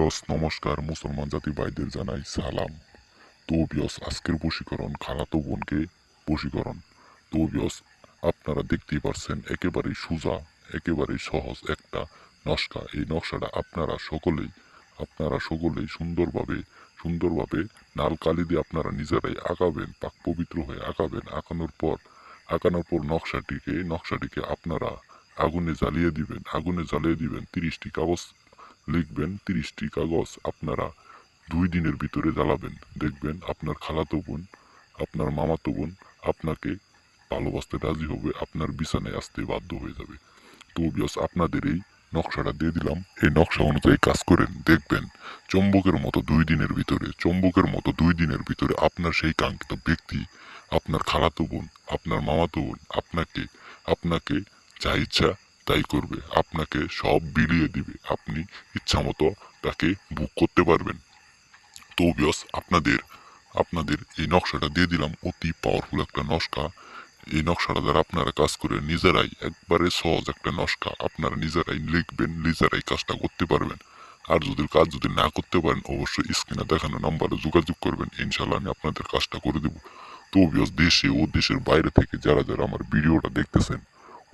বিয়স নমস্কার মুসলমান জাতি ভাইদের জানাই সালাম। তো বিয়স আজকের বশীকরণ খালাতো বোনকে বশীকরণ। তো বিয়স আপনারা দেখতেই পারছেন একেবারেই সোজা, একেবারেই সহজ একটা নকশা। এই নকশাটা আপনারা সকলেই সুন্দরভাবে নাল কালি দিয়ে আপনারা নিজেরাই আঁকাবেন, পাক পবিত্র হয়ে আঁকাবেন। আঁকানোর পর নকশাটিকে আপনারা আগুনে জ্বালিয়ে দিবেন 30টি কাগজ লিখবেন। 30টি কাগজ আপনারা 2 দিনের ভিতরে জ্বালাবেন। দেখবেন আপনার খালাতো বোন, আপনার মামাতো বোন আপনাকে ভালোবাসতে রাজি হবে, আপনার বিছানায় আসতে বাধ্য হয়ে যাবে। তো বিয়স আপনাদের এই নকশাটা দিয়ে দিলাম, এই নকশা অনুযায়ী কাজ করেন। দেখবেন চম্বুকের মতো 2 দিনের ভিতরে আপনার সেই কাঙ্ক্ষিত ব্যক্তি, আপনার খালাতো বোন, আপনার মামাতো বোন আপনাকে যা ইচ্ছা তাই করবে, আপনাকে সব বিলিয়ে দিবে। আপনি ইচ্ছামতো তাকে বুক করতে পারবেন। তো বিয়স আপনাদের এই নকশাটা দিয়ে দিলাম, অতি পাওয়ারফুল একটা নকশা। এই নকশাটা দ্বারা আপনারা কাজ করে নিজেরাই, একবারে সহজ একটা নকশা, আপনারা নিজেরাই লিখবেন, নিজেরাই কাজটা করতে পারবেন। আর যদি না করতে পারেন অবশ্যই স্ক্রিনে দেখানো নাম্বারে যোগাযোগ করবেন, ইনশাল্লাহ আমি আপনাদের কাজটা করে দেব। তো বিয়স দেশে ও দেশের বাইরে থেকে যারা আমার ভিডিওটা দেখতেছেন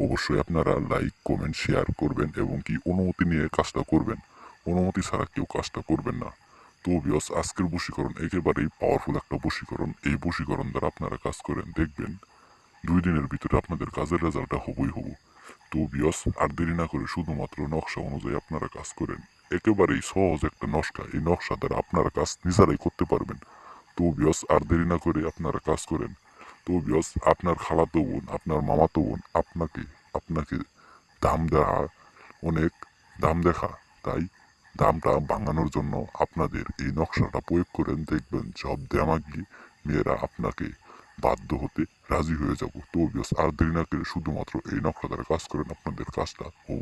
অবশ্যই আপনারা লাইক কমেন্ট শেয়ার করবেন এবং কি অনুমতি নিয়ে কাজটা করবেন। অনুমতি ছাড়া কেউ কাজটা করবেন না। তো বিয়স আজকের বশীকরণ একেবারেই পাওয়ারফুল একটা বশীকরণ। এই বশীকরণ দ্বারা আপনারা কাজ করেন, দেখবেন 2 দিনের ভিতরে আপনাদের কাজের রেজাল্টটা হবই হবো। তো বিয়স আর দেরি না করে শুধুমাত্র নকশা অনুযায়ী আপনারা কাজ করেন। একেবারেই সহজ একটা নকশা, এই নকশা দ্বারা আপনারা কাজ নিজেরাই করতে পারবেন। তো বিয়স আর দেরি না করে আপনারা কাজ করেন। তো বিয়স আপনার খালাতো বোন, আপনার মামাতো বোন আপনাকে দাম দেওয়া, অনেক দাম দেখা, তাই দামটা ভাঙানোর জন্য আপনাদের এই নকশাটা প্রয়োগ করেন। দেখবেন সব দেমাগি মেয়েরা আপনাকে বাধ্য হতে রাজি হয়ে যাব। তো বিয়স আর দেরি না করে শুধুমাত্র এই নকশা দ্বারা কাজ করেন, আপনাদের কাজটা ও